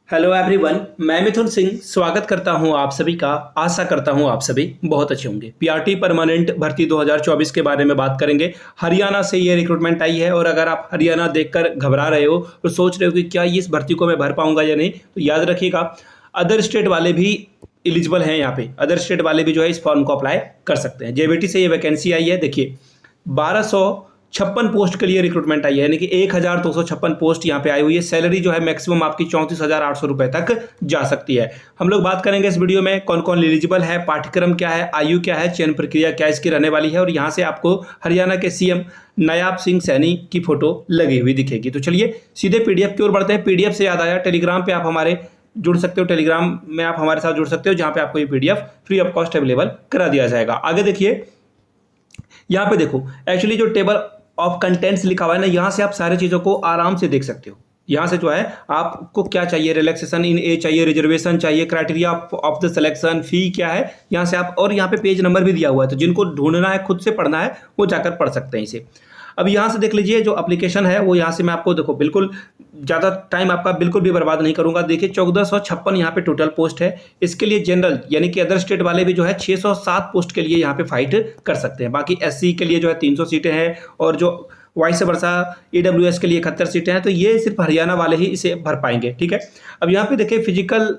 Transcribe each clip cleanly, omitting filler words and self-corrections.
Hello everyone, मैं मिथुन सिंह स्वागत करता हूं आप सभी का। आशा करता हूं आप सभी बहुत अच्छे होंगे। पीआरटी परमानेंट भर्ती 2024 के बारे में बात करेंगे। हरियाणा से ये रिक्रूटमेंट आई है और अगर आप हरियाणा देखकर घबरा रहे हो और सोच रहे हो कि क्या इस भर्ती को मैं भर पाऊंगा या नहीं, तो याद रखिएगा अदर स्टेट वाले भी एलिजिबल हैं। यहाँ पे अदर स्टेट वाले भी जो है इस फॉर्म को अप्लाई कर सकते हैं। जेबीटी से ये वैकेंसी आई है। देखिए 1256 पोस्ट के लिए रिक्रूटमेंट आई है, यानी कि 1256 पोस्ट यहाँ पे आई हुई है। सैलरी जो है मैक्सिमम आपकी 34,800 रुपए तक जा सकती है। हम लोग बात करेंगे इस वीडियो में कौन कौन एलिजिबल है, पाठ्यक्रम क्या है, आयु क्या है, चयन प्रक्रिया क्या इसकी रहने वाली है, और यहाँ से आपको हरियाणा के सीएम नायाब सिंह सैनी की फोटो लगी हुई दिखेगी। तो चलिए सीधे पीडीएफ की ओर बढ़ते हैं। पीडीएफ से याद आया, टेलीग्राम पे आप हमारे जुड़ सकते हो। टेलीग्राम में आप हमारे साथ जुड़ सकते हो, जहाँ पे आपको ये PDF free of cost available करा दिया जाएगा। आगे देखिए, यहाँ पे देखो एक्चुअली जो टेबल ऑफ कंटेंट्स लिखा हुआ है ना, यहाँ से आप सारी चीज़ों को आराम से देख सकते हो। यहाँ से जो है आपको क्या चाहिए, रिलैक्सेशन इन एज चाहिए, रिजर्वेशन चाहिए, क्राइटेरिया ऑफ द सिलेक्शन, फी क्या है, यहाँ से आप, और यहाँ पे पेज नंबर भी दिया हुआ है। तो जिनको ढूंढना है, खुद से पढ़ना है, वो जाकर पढ़ सकते हैं इसे। अब यहाँ से देख लीजिए जो एप्लीकेशन है वो यहाँ से मैं आपको देखो बिल्कुल ज़्यादा टाइम आपका बिल्कुल भी बर्बाद नहीं करूंगा। देखिए 1456 यहाँ पे टोटल पोस्ट है। इसके लिए जनरल यानी कि अदर स्टेट वाले भी जो है 607 पोस्ट के लिए यहाँ पे फाइट कर सकते हैं। बाकी एससी के लिए जो है 300 सीटें हैं, और जो वाइस वर्सा ईडब्ल्यूएस के लिए 71 सीटें हैं। तो ये सिर्फ हरियाणा वाले ही इसे भर पाएंगे, ठीक है। अब यहाँ पे देखिए फिजिकल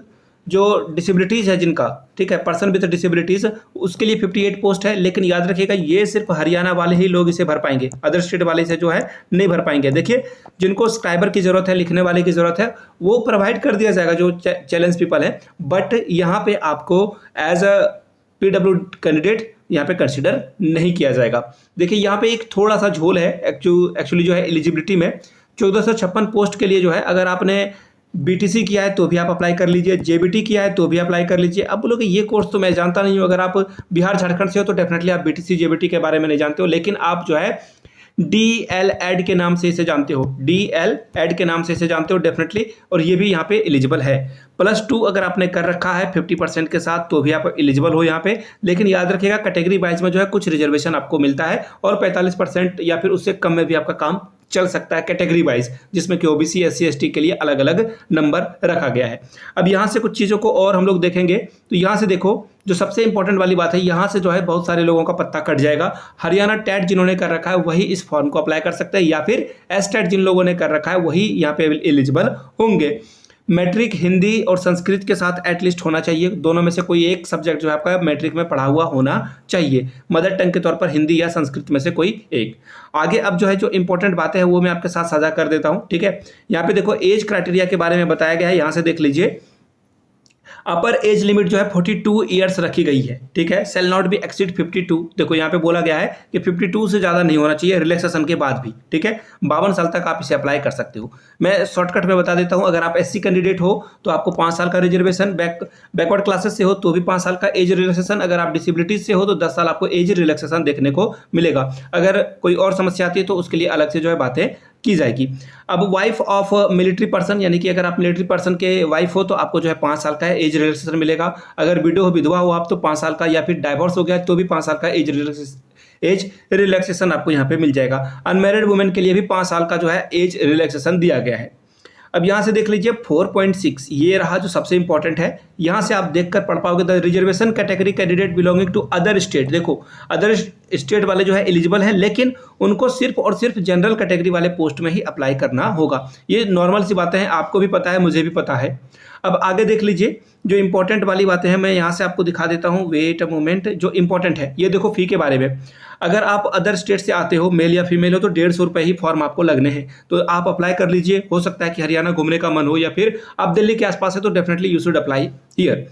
जो डिसेबिलिटीज़ है जिनका, ठीक है, पर्सन विद डिसेबिलिटीज़, उसके लिए 58 पोस्ट है। लेकिन याद रखिएगा ये सिर्फ हरियाणा वाले ही लोग इसे भर पाएंगे, अदर स्टेट वाले से जो है नहीं भर पाएंगे। देखिए जिनको स्क्राइबर की ज़रूरत है, लिखने वाले की ज़रूरत है, वो प्रोवाइड कर दिया जाएगा जो चैलेंज पीपल है। बट यहाँ पे आपको एज अ PW कैंडिडेट यहाँ पे कंसिडर नहीं किया जाएगा। देखिए यहाँ पे एक थोड़ा सा झोल है एक्चुअली जो है एलिजिबिलिटी में। 1456 पोस्ट के लिए जो है अगर आपने बीटीसी किया है तो भी आप अप्लाई कर लीजिए, जेबीटी किया है तो भी अप्लाई कर लीजिए। अब बोलोगे ये कोर्स तो मैं जानता नहीं हूँ। अगर आप बिहार झारखंड से हो तो डेफिनेटली आप बीटीसी जेबीटी के बारे में नहीं जानते हो, लेकिन आप जो है DL-ED के नाम से इसे जानते हो, DL-ED के नाम से इसे जानते हो डेफिनेटली, और ये भी यहाँ पे एलिजिबल है। +2 अगर आपने कर रखा है 50% के साथ तो भी आप एलिजिबल हो यहाँ पे। लेकिन याद रखिएगा कैटेगरी वाइज में जो है कुछ रिजर्वेशन आपको मिलता है, और 45% या फिर उससे कम में भी आपका काम चल सकता है कैटेगरी वाइज, जिसमें कि ओबीसी SC ST के लिए अलग अलग नंबर रखा गया है। अब यहाँ से कुछ चीज़ों को और हम लोग देखेंगे। तो यहाँ से देखो जो सबसे इंपॉर्टेंट वाली बात है, यहाँ से जो है बहुत सारे लोगों का पत्ता कट जाएगा। हरियाणा टेट जिन्होंने कर रखा है वही इस फॉर्म को अप्लाई कर सकते हैं, या फिर एसटेट जिन लोगों ने कर रखा है वही यहाँ पे एलिजिबल होंगे। मैट्रिक हिंदी और संस्कृत के साथ एटलीस्ट होना चाहिए। दोनों में से कोई एक सब्जेक्ट जो है आपका मैट्रिक में पढ़ा हुआ होना चाहिए, मदर टंग के तौर पर हिंदी या संस्कृत में से कोई एक। आगे अब जो है जो इंपॉर्टेंट बातें हैं वो मैं आपके साथ साझा कर देता हूँ, ठीक है। यहाँ पे देखो एज क्राइटेरिया के बारे में बताया गया है, यहाँ से देख लीजिए। अपर एज लिमिट जो है 42 ईयर्स रखी गई है, ठीक है। Shall not be exceed 52। देखो यहाँ पे बोला गया है कि 52 से ज़्यादा नहीं होना चाहिए रिलैक्सेशन के बाद भी, ठीक है। 52 साल तक आप इसे अप्लाई कर सकते हो। मैं शॉर्टकट में बता देता हूँ, अगर आप SC कैंडिडेट हो तो आपको 5 साल का रिजर्वेशन, बैकवर्ड क्लासेस से हो तो भी 5 साल का एज रिलैक्सेशन, अगर आप डिसेबिलिटीज से हो तो 10 साल आपको एज रिलैक्सेशन देखने को मिलेगा। अगर कोई और समस्या आती है तो उसके लिए अलग से जो है बातें की जाएगी। अब वाइफ ऑफ मिलिट्री पर्सन, यानी कि अगर आप मिलिट्री पर्सन के वाइफ हो तो आपको जो है 5 साल का एज रिलैक्सेशन मिलेगा। अगर विडो हो, विधवा हो आप, तो 5 साल का, या फिर डाइवोर्स हो गया तो भी 5 साल का एज रिलैक्सेशन आपको यहाँ पे मिल जाएगा। अनमैरिड वुमेन के लिए भी 5 साल का जो है एज रिलैक्सेशन दिया गया है। अब यहाँ से देख लीजिए 4.6, ये रहा जो सबसे इंपॉर्टेंट है। यहाँ से आप देखकर पढ़ पाओगे, the reservation category candidate belonging to other state. देखो अदर स्टेट वाले जो है एलिजिबल हैं, लेकिन उनको सिर्फ और सिर्फ जनरल कैटेगरी वाले पोस्ट में ही अप्लाई करना होगा। ये नॉर्मल सी बातें हैं, आपको भी पता है, मुझे भी पता है। अब आगे देख लीजिए जो इंपॉर्टेंट वाली बातें हैं, मैं यहाँ से आपको दिखा देता हूँ। वेट अ मोमेंट, जो इंपॉर्टेंट है ये देखो फी के बारे में। अगर आप अदर स्टेट से आते हो, मेल या फीमेल हो, तो 150 रुपये ही फॉर्म आपको लगने हैं। तो आप अप्लाई कर लीजिए। हो सकता है कि हरियाणा घूमने का मन हो, या फिर आप दिल्ली के आसपास है तो definitely you should apply here.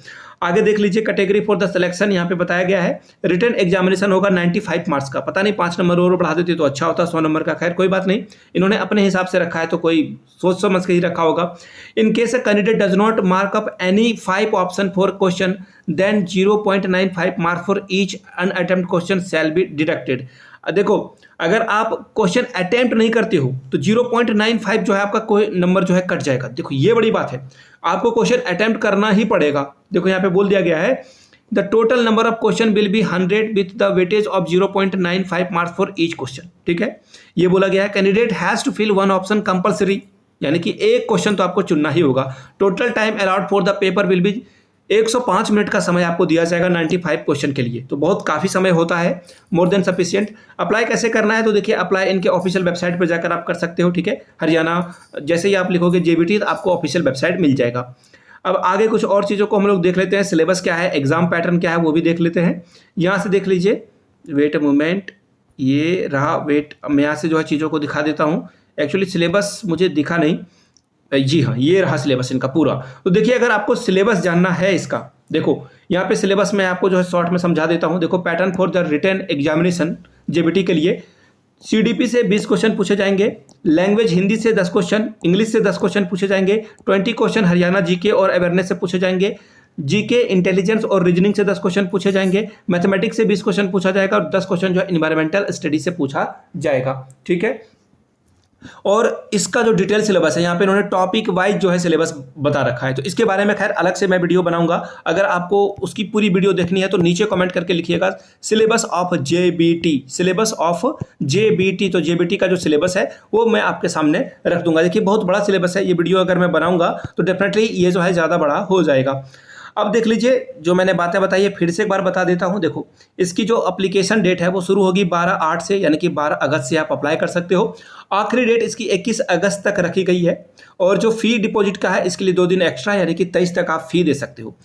आगे देख लीजिए कैटेगरी फॉर द सिलेक्शन, यहाँ पे बताया गया है रिटन एग्जामिनेशन होगा 95 मार्क्स का। पता नहीं 5 नंबर और बढ़ा देते तो अच्छा होता, 100 नंबर का। खैर कोई बात नहीं, इन्होंने अपने हिसाब से रखा है तो कोई सोच समझ के ही रखा होगा। In case a candidate does not mark up any 5 option for question then 0.95 mark for each unattempt question shall be deducted. देखो अगर आप क्वेश्चन अटेम्प्ट नहीं करते हो तो 0.95 जो है आपका कोई नंबर जो है कट जाएगा। देखो ये बड़ी बात है, आपको क्वेश्चन अटेम्प्ट करना ही पड़ेगा। देखो यहाँ पे बोल दिया गया है the total number of question will be 100 with the weightage of 0.95 marks for each question, ठीक है। ये बोला गया है candidate has to fill 1 option compulsory, यानी कि एक क्वेश्चन तो आपको चुनना ही होगा। Total time allowed for the paper will be 105 minute का समय आपको दिया जाएगा 95 क्वेश्चन के लिए, तो बहुत काफ़ी समय होता है, मोर देन सफिशिएंट। अप्लाई कैसे करना है, तो देखिए अप्लाई इनके ऑफिशियल वेबसाइट पर जाकर आप कर सकते हो, ठीक है। हरियाणा जैसे ही आप लिखोगे JBT तो आपको ऑफिशियल वेबसाइट मिल जाएगा। अब आगे कुछ और चीज़ों को हम लोग देख लेते हैं, सिलेबस क्या है, एग्जाम पैटर्न क्या है वो भी देख लेते हैं। यहाँ से देख लीजिए, वेट अ मोमेंट, ये रहा, वेट, मैं यहाँ से जो है चीज़ों को दिखा देता हूँ। एक्चुअली सिलेबस मुझे दिखा नहीं, जी हाँ, ये रहा सिलेबस इनका पूरा। तो देखिए अगर आपको सिलेबस जानना है इसका, देखो यहाँ पे सिलेबस मैं आपको जो है शॉर्ट में समझा देता हूँ। देखो, pattern for the written examination JBT के लिए CDP से 20 क्वेश्चन पूछे जाएंगे, लैंग्वेज हिंदी से 10 क्वेश्चन, इंग्लिश से 10 क्वेश्चन पूछे जाएंगे, 20 क्वेश्चन हरियाणा GK और अवेयरनेस से पूछे जाएंगे, GK इंटेलिजेंस और रीजनिंग से 10 क्वेश्चन पूछे जाएंगे, मैथमेटिक्स से 20 क्वेश्चन पूछा जाएगा और 10 क्वेश्चन जो है इन्वायरमेंटल स्टडी से पूछा जाएगा, ठीक है। और इसका जो डिटेल सिलेबस है, यहाँ पे इन्होंने टॉपिक वाइज जो है सिलेबस बता रखा है, तो इसके बारे में खैर अलग से मैं वीडियो बनाऊंगा। अगर आपको उसकी पूरी वीडियो देखनी है तो नीचे कमेंट करके लिखिएगा syllabus of JBT, syllabus of JBT। तो JBT का जो सिलेबस है वो मैं आपके सामने रख दूंगा। देखिए बहुत बड़ा सिलेबस है, ये वीडियो अगर मैं बनाऊंगा तो डेफिनेटली ये जो है ज़्यादा बड़ा हो जाएगा। अब देख लीजिए, जो मैंने बातें बताई है फिर से एक बार बता देता हूं। देखो, इसकी जो एप्लीकेशन डेट है वो शुरू होगी 12/8 से, यानी कि 12 अगस्त से आप अप्लाई कर सकते हो। आखिरी डेट इसकी 21 अगस्त तक रखी गई है। और जो फी डिपॉजिट का है इसके लिए 2 दिन एक्स्ट्रा, यानी कि 23 तक आप फी दे सकते हो।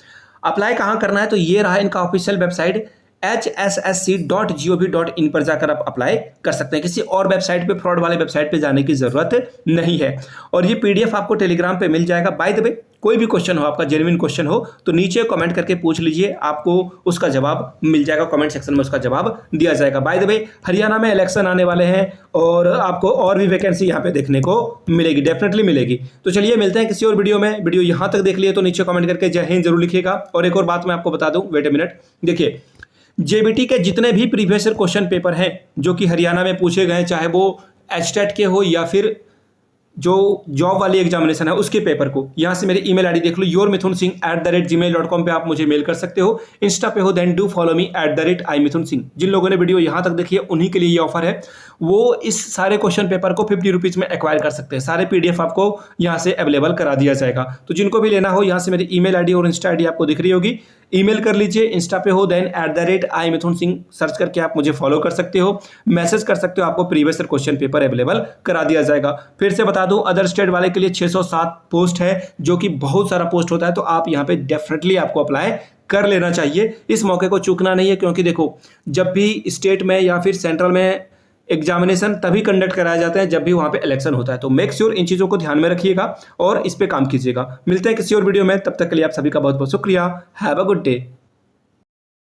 अप्लाई कहाँ करना है, तो ये रहा इनका ऑफिशियल वेबसाइट hssc.gov.in पर जाकर आप अप्लाई कर सकते हैं। किसी और वेबसाइट पे, फ्रॉड वाले वेबसाइट पे जाने की जरूरत नहीं है। और ये PDF आपको टेलीग्राम पे मिल जाएगा। बाय द वे, कोई भी क्वेश्चन हो आपका, जेन्युइन क्वेश्चन हो तो नीचे कमेंट करके पूछ लीजिए, आपको उसका जवाब मिल जाएगा, कमेंट सेक्शन में उसका जवाब दिया जाएगा। बाय द वे, हरियाणा में इलेक्शन आने वाले हैं और आपको और भी वैकेंसी यहाँ पे देखने को मिलेगी, डेफिनेटली मिलेगी। तो चलिए मिलते हैं किसी और वीडियो में। वीडियो यहाँ तक देख लिए तो नीचे कमेंट करके जय हिंद जरूर लिखिएगा। और एक और बात मैं आपको बता दूं, वेट ए मिनट, देखिए JBT के जितने भी प्रीवियस ईयर क्वेश्चन पेपर हैं जो कि हरियाणा में पूछे गए, चाहे वो HTET के हो या फिर जो जॉब वाली एग्जामिनेशन है उसके पेपर को, यहाँ से मेरी ईमेल आईडी देख लो, yourmithunsingh@gmail.com पे आप मुझे मेल कर सकते हो। इंस्टा पे हो then do follow me @imithunsingh। जिन लोगों ने वीडियो यहाँ तक देखी है उन्हीं के लिए ये ऑफर है, वो इस सारे क्वेश्चन पेपर को 50 रुपीज़ में एक्वायर कर सकते हैं। सारे PDF आपको यहाँ से अवेलेबल करा दिया जाएगा। तो जिनको भी लेना हो, यहाँ से मेरी ईमेल आईडी और इंस्टा आईडी आपको दिख रही होगी, ईमेल कर लीजिए। इंस्टा पे हो देन @imithunsingh सर्च करके आप मुझे फॉलो कर सकते हो, मैसेज कर सकते हो, आपको previous year question paper available करा दिया जाएगा। फिर से बता दूं, अदर स्टेट वाले के लिए 607 पोस्ट है, जो कि बहुत सारा पोस्ट होता है। तो आप यहाँ पे डेफिनेटली आपको अप्लाई कर लेना चाहिए, इस मौके को चूकना नहीं है। क्योंकि देखो, जब भी स्टेट में या फिर सेंट्रल में एग्जामिनेशन तभी कंडक्ट कराए जाते हैं जब भी वहां पे इलेक्शन होता है। तो मेक श्योर इन चीज़ों को ध्यान में रखिएगा और इस पे काम कीजिएगा। मिलते हैं किसी और वीडियो में, तब तक के लिए आप सभी का बहुत बहुत शुक्रिया। Have a good day.